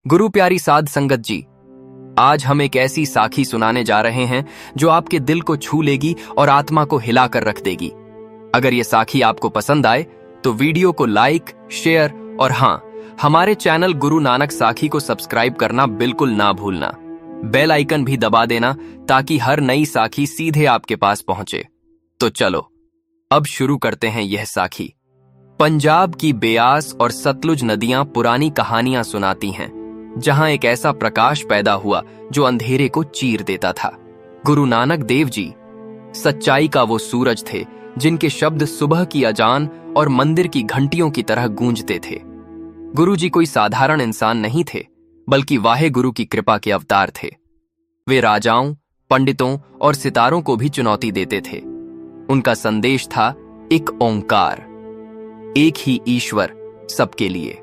गुरु प्यारी साध संगत जी, आज हम एक ऐसी साखी सुनाने जा रहे हैं जो आपके दिल को छू लेगी और आत्मा को हिलाकर रख देगी। अगर ये साखी आपको पसंद आए तो वीडियो को लाइक, शेयर और हाँ, हमारे चैनल गुरु नानक साखी को सब्सक्राइब करना बिल्कुल ना भूलना। बेल आइकन भी दबा देना ताकि हर नई साखी सीधे आपके पास पहुंचे। तो चलो अब शुरू करते हैं यह साखी। पंजाब की बेआस और सतलुज नदियां पुरानी कहानियां सुनाती हैं, जहां एक ऐसा प्रकाश पैदा हुआ जो अंधेरे को चीर देता था। गुरु नानक देव जी सच्चाई का वो सूरज थे जिनके शब्द सुबह की अजान और मंदिर की घंटियों की तरह गूंजते थे। गुरु जी कोई साधारण इंसान नहीं थे, बल्कि वाहे गुरु की कृपा के अवतार थे। वे राजाओं, पंडितों और सितारों को भी चुनौती देते थे। उनका संदेश था एक ओंकार, एक ही ईश्वर सबके लिए।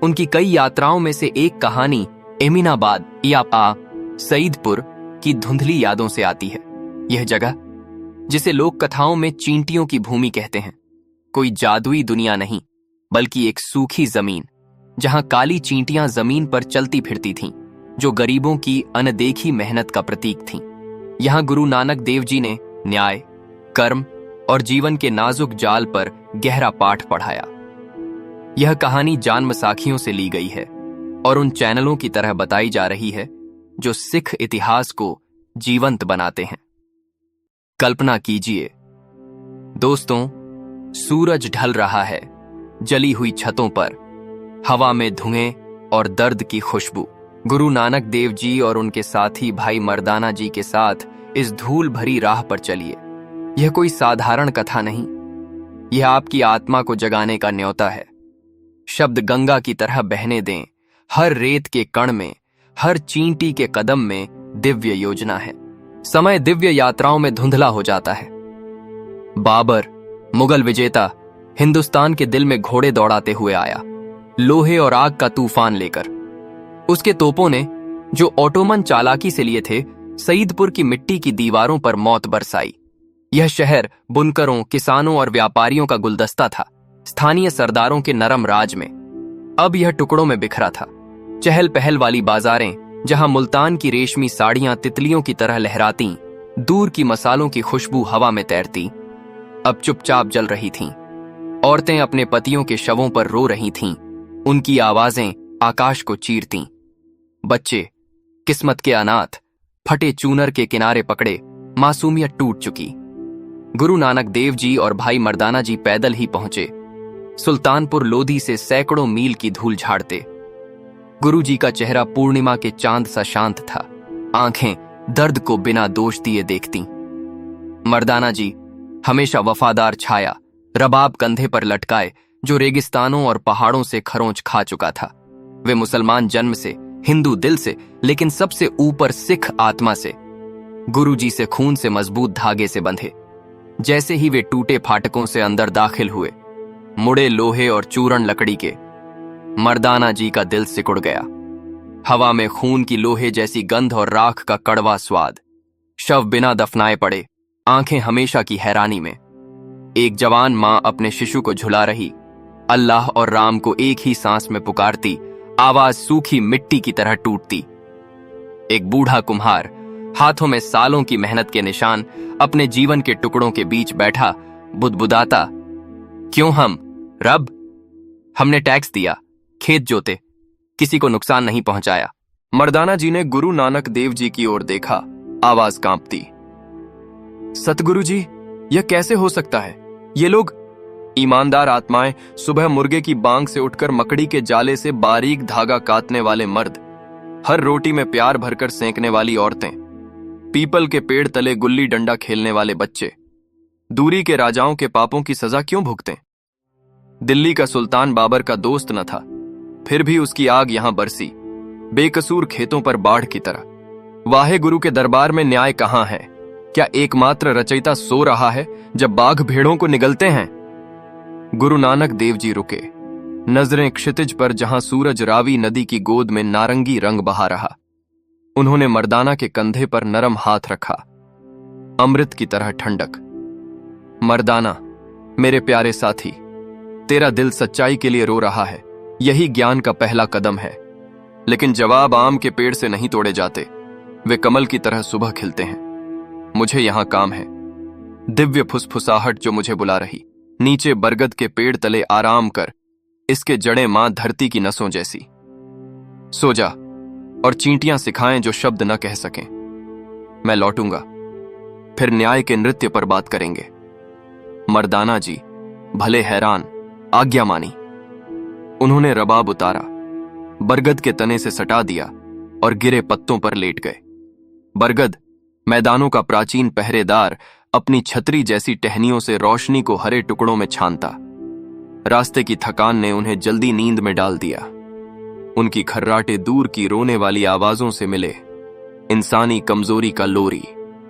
उनकी कई यात्राओं में से एक कहानी एमीनाबाद या सईदपुर की धुंधली यादों से आती है। यह जगह, जिसे लोक कथाओं में चींटियों की भूमि कहते हैं, कोई जादुई दुनिया नहीं, बल्कि एक सूखी जमीन, जहां काली चींटियां जमीन पर चलती फिरती थीं, जो गरीबों की अनदेखी मेहनत का प्रतीक थीं। यहां गुरु नानक देव जी ने न्याय, कर्म और जीवन के नाजुक जाल पर गहरा पाठ पढ़ाया। यह कहानी जन्म साखियों से ली गई है और उन चैनलों की तरह बताई जा रही है जो सिख इतिहास को जीवंत बनाते हैं। कल्पना कीजिए दोस्तों, सूरज ढल रहा है, जली हुई छतों पर हवा में धुएं और दर्द की खुशबू। गुरु नानक देव जी और उनके साथी भाई मर्दाना जी के साथ इस धूल भरी राह पर चलिए। यह कोई साधारण कथा नहीं, यह आपकी आत्मा को जगाने का न्योता है। शब्द गंगा की तरह बहने दें, हर रेत के कण में, हर चींटी के कदम में दिव्य योजना है। समय दिव्य यात्राओं में धुंधला हो जाता है। बाबर, मुगल विजेता, हिंदुस्तान के दिल में घोड़े दौड़ाते हुए आया, लोहे और आग का तूफान लेकर। उसके तोपों ने, जो ओटोमन चालाकी से लिए थे, सईदपुर की मिट्टी की दीवारों पर मौत बरसाई। यह शहर बुनकरों, किसानों और व्यापारियों का गुलदस्ता था, स्थानीय सरदारों के नरम राज में। अब यह टुकड़ों में बिखरा था। चहल पहल वाली बाजारें, जहां मुल्तान की रेशमी साड़ियां तितलियों की तरह लहराती, दूर की मसालों की खुशबू हवा में तैरती, अब चुपचाप जल रही थीं। औरतें अपने पतियों के शवों पर रो रही थीं, उनकी आवाजें आकाश को चीरतीं। बच्चे, किस्मत के अनाथ, फटे चूनर के किनारे पकड़े, मासूमियत टूट चुकी। गुरु नानक देव जी और भाई मर्दाना जी पैदल ही पहुंचे, सुल्तानपुर लोधी से सैकड़ों मील की धूल झाड़ते। गुरु जी का चेहरा पूर्णिमा के चांद सा शांत था, आंखें दर्द को बिना दोष दिए देखती। मर्दाना जी हमेशा वफादार छाया, रबाब कंधे पर लटकाए, जो रेगिस्तानों और पहाड़ों से खरोंच खा चुका था। वे मुसलमान जन्म से, हिंदू दिल से, लेकिन सबसे ऊपर सिख आत्मा से। गुरु जी से खून से मजबूत धागे से बंधे। जैसे ही वे टूटे फाटकों से अंदर दाखिल हुए, मुड़े लोहे और चूरण लकड़ी के, मर्दाना जी का दिल सिकुड़ गया। हवा में खून की लोहे जैसी गंध और राख का कड़वा स्वाद। शव बिना दफनाए पड़े, आंखें हमेशा की हैरानी में। एक जवान मां अपने शिशु को झुला रही, अल्लाह और राम को एक ही सांस में पुकारती, आवाज सूखी मिट्टी की तरह टूटती। एक बूढ़ा कुम्हार, हाथों में सालों की मेहनत के निशान, अपने जीवन के टुकड़ों के बीच बैठा, बुदबुदाता, क्यों हम रब? हमने टैक्स दिया, खेत जोते, किसी को नुकसान नहीं पहुंचाया। मर्दाना जी ने गुरु नानक देव जी की ओर देखा, आवाज कांपती, सतगुरु जी, यह कैसे हो सकता है? ये लोग ईमानदार आत्माएं, सुबह मुर्गे की बांग से उठकर मकड़ी के जाले से बारीक धागा काटने वाले मर्द, हर रोटी में प्यार भरकर सेंकने वाली औरतें, पीपल के पेड़ तले गुल्ली डंडा खेलने वाले बच्चे, दूरी के राजाओं के पापों की सजा क्यों भुगतें? दिल्ली का सुल्तान बाबर का दोस्त न था, फिर भी उसकी आग यहां बरसी, बेकसूर खेतों पर बाढ़ की तरह। वाहे गुरु के दरबार में न्याय कहां है? क्या एकमात्र रचयिता सो रहा है जब बाघ भेड़ों को निगलते हैं? गुरु नानक देव जी रुके, नजरें क्षितिज पर, जहां सूरज रावी नदी की गोद में नारंगी रंग बहा रहा। उन्होंने मर्दाना के कंधे पर नरम हाथ रखा, अमृत की तरह ठंडक। मर्दाना, मेरे प्यारे साथी, तेरा दिल सच्चाई के लिए रो रहा है, यही ज्ञान का पहला कदम है। लेकिन जवाब आम के पेड़ से नहीं तोड़े जाते, वे कमल की तरह सुबह खिलते हैं। मुझे यहां काम है। दिव्य फुसफुसाहट जो मुझे बुला रही। नीचे बरगद के पेड़ तले आराम कर, इसके जड़ें मां धरती की नसों जैसी। सो जा और चींटियां सिखाएं जो शब्द न कह सकें। मैं लौटूंगा, फिर न्याय के नृत्य पर बात करेंगे। मर्दाना जी भले हैरान, आज्ञा मानी। उन्होंने रबाब उतारा, बरगद के तने से सटा दिया और गिरे पत्तों पर लेट गए। बरगद, मैदानों का प्राचीन पहरेदार, अपनी छतरी जैसी टहनियों से रोशनी को हरे टुकड़ों में छानता। रास्ते की थकान ने उन्हें जल्दी नींद में डाल दिया। उनकी खर्राटे दूर की रोने वाली आवाजों से मिले इंसानी कमजोरी का लोरी।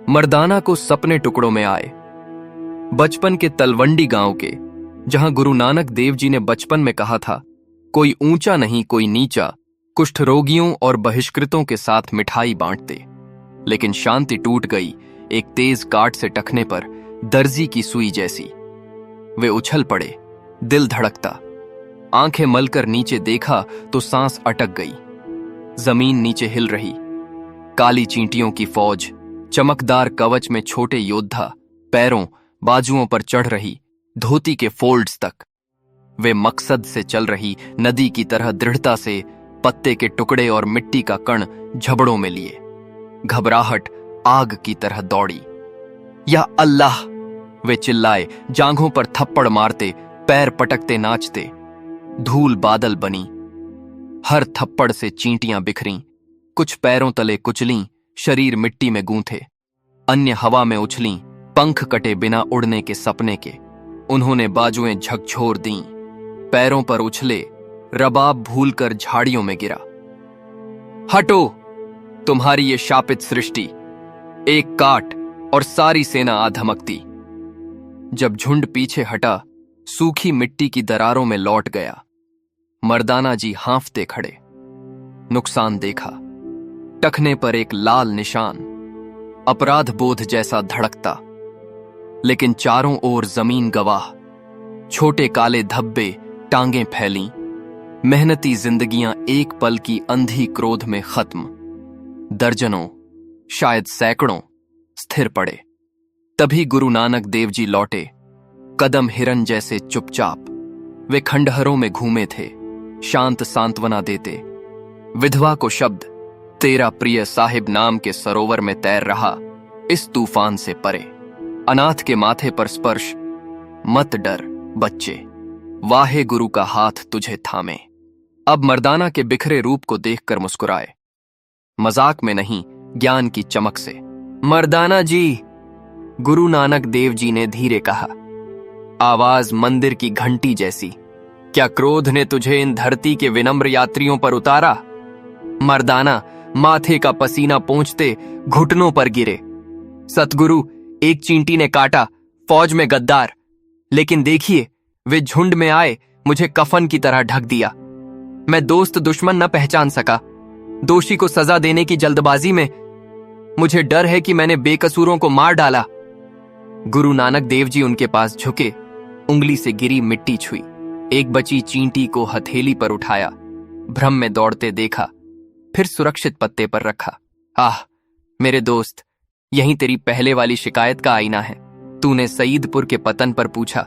मर्दाना को सपने टुकड़ों में आए। बचपन के तलवंडी गांव के, जहां गुरु नानक देव जी ने बचपन में कहा था, कोई ऊंचा नहीं कोई नीचा, कुष्ठ रोगियों और बहिष्कृतों के साथ मिठाई बांटते। लेकिन शांति टूट गई एक तेज काट से टकने पर, दर्जी की सुई जैसी। वे उछल पड़े, दिल धड़कता। आंखें मलकर नीचे देखा तो सांस अटक गई। जमीन नीचे हिल रही। काली चींटियों की फौज, चमकदार कवच में छोटे योद्धा, पैरों बाजुओं पर चढ़ रही, धोती के फोल्ड्स तक। वे मकसद से चल रही नदी की तरह दृढ़ता से, पत्ते के टुकड़े और मिट्टी का कण झबड़ों में लिए। घबराहट आग की तरह दौड़ी। या अल्लाह, वे चिल्लाए, जांघों पर थप्पड़ मारते, पैर पटकते नाचते। धूल बादल बनी। हर थप्पड़ से चींटियां बिखरीं। कुछ पैरों तले कुचलीं, शरीर मिट्टी में गूंथे। अन्य हवा में उछलीं, पंख कटे बिना उड़ने के सपने के। उन्होंने बाजुएं झकझोर दीं, पैरों पर उछले, रबाब भूलकर झाड़ियों में गिरा। हटो, तुम्हारी ये शापित सृष्टि। एक काट और सारी सेना आ धमकती। जब झुंड पीछे हटा, सूखी मिट्टी की दरारों में लौट गया। मर्दाना जी हांफते खड़े। नुकसान देखा, टखने पर एक लाल निशान, अपराध बोध जैसा धड़कता। लेकिन चारों ओर जमीन गवाह। छोटे काले धब्बे, टांगें फैलीं। मेहनती जिंदगियां एक पल की अंधी क्रोध में खत्म। दर्जनों, शायद सैकड़ों स्थिर पड़े। तभी गुरु नानक देव जी लौटे, कदम हिरन जैसे चुपचाप। वे खंडहरों में घूमे थे, शांत सांत्वना देते। विधवा को शब्द, तेरा प्रिय साहिब नाम के सरोवर में तैर रहा, इस तूफान से परे। अनाथ के माथे पर स्पर्श, मत डर बच्चे, वाहे गुरु का हाथ तुझे थामे। अब मर्दाना के बिखरे रूप को देखकर मुस्कुराए, मजाक में नहीं, ज्ञान की चमक से। मर्दाना जी, गुरु नानक देव जी ने धीरे कहा, आवाज मंदिर की घंटी जैसी। क्या क्रोध ने तुझे इन धरती के विनम्र यात्रियों पर उतारा? मर्दाना माथे का पसीना पोंछते घुटनों पर गिरे। सतगुरु, एक चींटी ने काटा, फौज में गद्दार। लेकिन देखिए, वे झुंड में आए, मुझे कफन की तरह ढक दिया। मैं दोस्त दुश्मन न पहचान सका। दोषी को सजा देने की जल्दबाजी में मुझे डर है कि मैंने बेकसूरों को मार डाला। गुरु नानक देव जी उनके पास झुके, उंगली से गिरी मिट्टी छुई। एक बची चींटी को हथेली पर उठाया, भ्रम में दौड़ते देखा, फिर सुरक्षित पत्ते पर रखा। आह मेरे दोस्त, यही तेरी पहले वाली शिकायत का आईना है। तूने सईदपुर के पतन पर पूछा,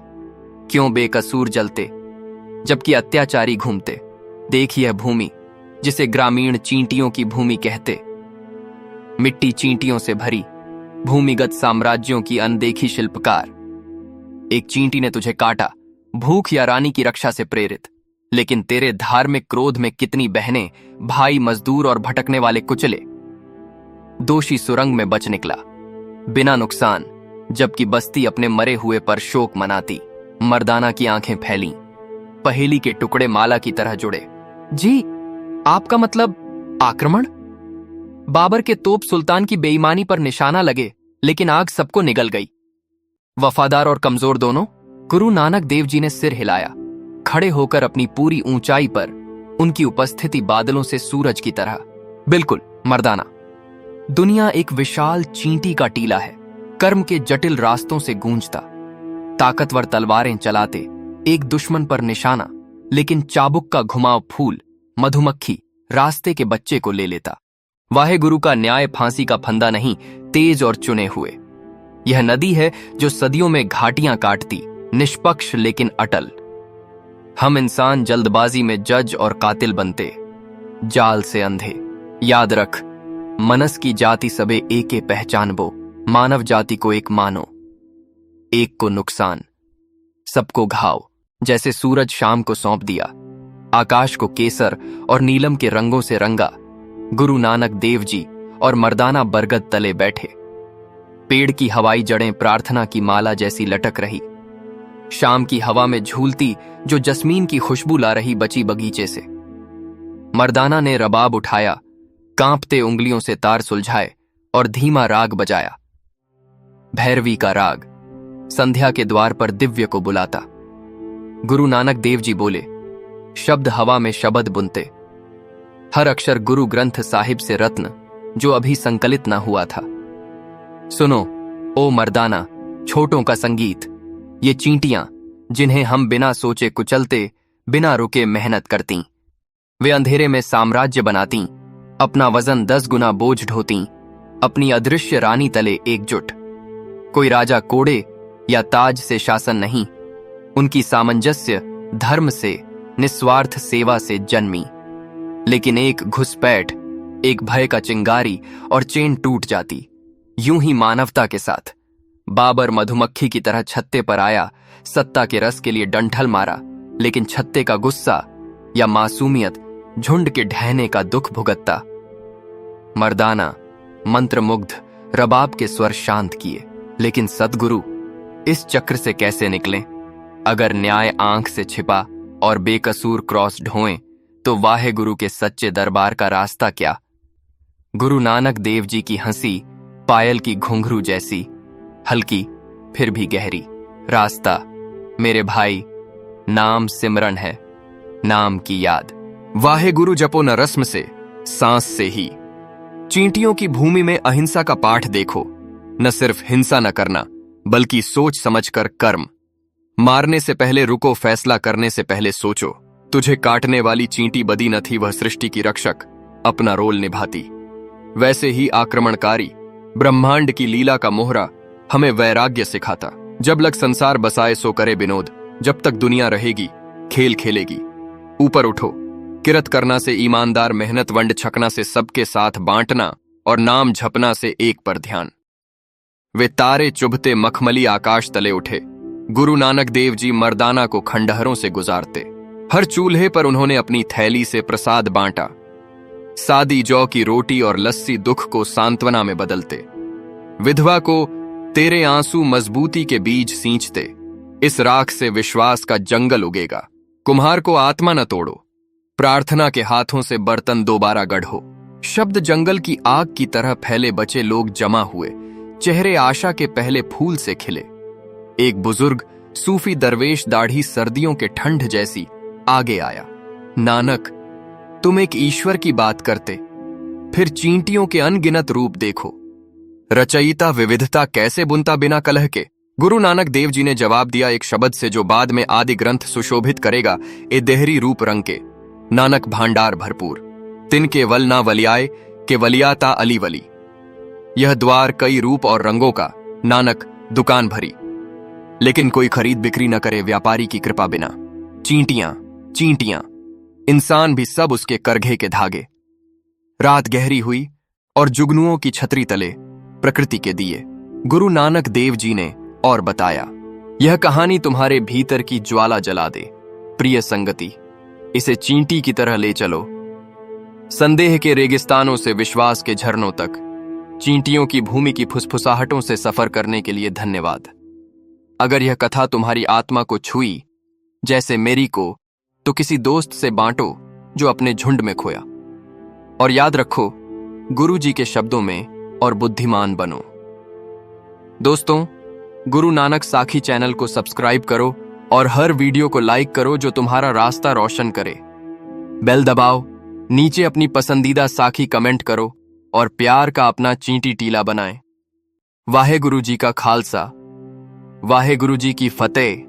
क्यों बेकसूर जलते जबकि अत्याचारी घूमते। देखी है भूमि, जिसे ग्रामीण चींटियों की भूमि कहते। मिट्टी चींटियों से भरी, भूमिगत साम्राज्यों की अनदेखी शिल्पकार। एक चींटी ने तुझे काटा, भूख या रानी की रक्षा से प्रेरित। लेकिन तेरे धार्मिक क्रोध में कितनी बहनें, भाई, मजदूर और भटकने वाले कुचले। दोषी सुरंग में बच निकला बिना नुकसान, जबकि बस्ती अपने मरे हुए पर शोक मनाती। मर्दाना की आंखें फैलीं, पहेली के टुकड़े माला की तरह जुड़े। जी, आपका मतलब आक्रमण? बाबर के तोप सुल्तान की बेईमानी पर निशाना लगे, लेकिन आग सबको निगल गई। वफादार और कमजोर दोनों। गुरु नानक देव जी ने सिर हिलाया, खड़े होकर अपनी पूरी ऊंचाई पर। उनकी उपस्थिति बादलों से सूरज की तरह। बिल्कुल मर्दाना, दुनिया एक विशाल चींटी का टीला है, कर्म के जटिल रास्तों से गूंजता। ताकतवर तलवारें चलाते, एक दुश्मन पर निशाना, लेकिन चाबुक का घुमाव फूल, मधुमक्खी, रास्ते के बच्चे को ले लेता। वाहे गुरु का न्याय फांसी का फंदा नहीं, तेज और चुने हुए। यह नदी है जो सदियों में घाटियां काटती, निष्पक्ष लेकिन अटल। हम इंसान जल्दबाजी में जज और कातिल बनते, जाल से अंधे। याद रख, मनस की जाति सबे एके पहचान बो, मानव जाति को एक मानो। एक को नुकसान, सबको घाव। जैसे सूरज शाम को सौंप दिया, आकाश को केसर और नीलम के रंगों से रंगा। गुरु नानक देव जी और मर्दाना बरगद तले बैठे। पेड़ की हवाई जड़ें प्रार्थना की माला जैसी लटक रही। शाम की हवा में झूलती जो जस्मीन की खुशबू ला रही बची बगीचे से। मर्दाना ने रबाब उठाया, कांपते उंगलियों से तार सुलझाए और धीमा राग बजाया। भैरवी का राग संध्या के द्वार पर दिव्य को बुलाता। गुरु नानक देव जी बोले, शब्द हवा में शब्द बुनते। हर अक्षर गुरु ग्रंथ साहिब से रत्न जो अभी संकलित ना हुआ था। सुनो ओ मर्दाना, छोटों का संगीत, ये चींटियां जिन्हें हम बिना सोचे कुचलते, बिना रुके मेहनत करती। वे अंधेरे में साम्राज्य बनाती, अपना वजन 10 गुना बोझ ढोती, अपनी अदृश्य रानी तले एकजुट। कोई राजा कोड़े या ताज से शासन नहीं, उनकी सामंजस्य धर्म से, निस्वार्थ सेवा से जन्मी। लेकिन एक घुसपैठ, एक भय का चिंगारी और चेन टूट जाती। यूं ही मानवता के साथ बाबर मधुमक्खी की तरह छत्ते पर आया, सत्ता के रस के लिए डंठल मारा, लेकिन छत्ते का गुस्सा या मासूमियत झुंड के ढहने का दुख भुगतता। मर्दाना मंत्रमुग्ध रबाब के स्वर शांत किए, लेकिन सद्गुरु इस चक्र से कैसे निकलें? अगर न्याय आंख से छिपा और बेकसूर क्रॉस ढोएं, तो वाहे गुरु के सच्चे दरबार का रास्ता क्या? गुरु नानक देव जी की हंसी पायल की घुंघरू जैसी, हल्की फिर भी गहरी। रास्ता मेरे भाई, नाम सिमरन है, नाम की याद। वाहे गुरु जपो न रस्म से, सांस से ही। चींटियों की भूमि में अहिंसा का पाठ देखो। न सिर्फ हिंसा न करना, बल्कि सोच समझकर कर्म। मारने से पहले रुको, फैसला करने से पहले सोचो। तुझे काटने वाली चींटी बदी न थी, वह सृष्टि की रक्षक अपना रोल निभाती। वैसे ही आक्रमणकारी ब्रह्मांड की लीला का मोहरा हमें वैराग्य सिखाता। जब लग संसार बसाए सो करे विनोद, जब तक दुनिया रहेगी खेल खेलेगी। ऊपर उठो, किरत करना से ईमानदार मेहनत, वंड छकना से सबके साथ बांटना और नाम झपना से एक पर ध्यान। वे तारे चुभते मखमली आकाश तले उठे। गुरु नानक देव जी मर्दाना को खंडहरों से गुजारते। हर चूल्हे पर उन्होंने अपनी थैली से प्रसाद बांटा। सादी जौ की रोटी और लस्सी दुख को सांत्वना में बदलते। विधवा को तेरे आंसू मजबूती के बीज सींचते। इस राख से विश्वास का जंगल उगेगा। कुम्हार को आत्मा न तोड़ो, प्रार्थना के हाथों से बर्तन दोबारा गढ़ो। शब्द जंगल की आग की तरह फैले, बचे लोग जमा हुए, चेहरे आशा के पहले फूल से खिले। एक बुजुर्ग सूफी दरवेश, दाढ़ी सर्दियों के ठंड जैसी, आगे आया। नानक, तुम एक ईश्वर की बात करते, फिर चींटियों के अनगिनत रूप देखो। रचयिता विविधता कैसे बुनता बिना कलह के? गुरु नानक देव जी ने जवाब दिया एक शब्द से जो बाद में आदि ग्रंथ सुशोभित करेगा। ए देहरी रूप रंग के नानक भांडार भरपूर, तिनके वल ना वलियाए के वलियाता अली वली। यह द्वार कई रूप और रंगों का, नानक दुकान भरी, लेकिन कोई खरीद बिक्री न करे व्यापारी की कृपा बिना। चींटियां चींटियां, इंसान भी सब उसके करघे के धागे। रात गहरी हुई और जुगनुओं की छतरी तले प्रकृति के दिए। गुरु नानक देव जी ने और बताया, यह कहानी तुम्हारे भीतर की ज्वाला जला दे। प्रिय संगति, इसे चींटी की तरह ले चलो, संदेह के रेगिस्तानों से विश्वास के झरनों तक, चींटियों की भूमि की फुसफुसाहटों से सफर करने के लिए धन्यवाद। अगर यह कथा तुम्हारी आत्मा को छुई जैसे मेरी को, तो किसी दोस्त से बांटो जो अपने झुंड में खोया। और याद रखो, गुरु जी के शब्दों में और बुद्धिमान बनो। दोस्तों, गुरु नानक साखी चैनल को सब्सक्राइब करो और हर वीडियो को लाइक करो जो तुम्हारा रास्ता रोशन करे। बेल दबाओ, नीचे अपनी पसंदीदा साखी कमेंट करो और प्यार का अपना चींटी टीला बनाएं। वाहे गुरु जी का खालसा, वाहे गुरु जी की फतेह।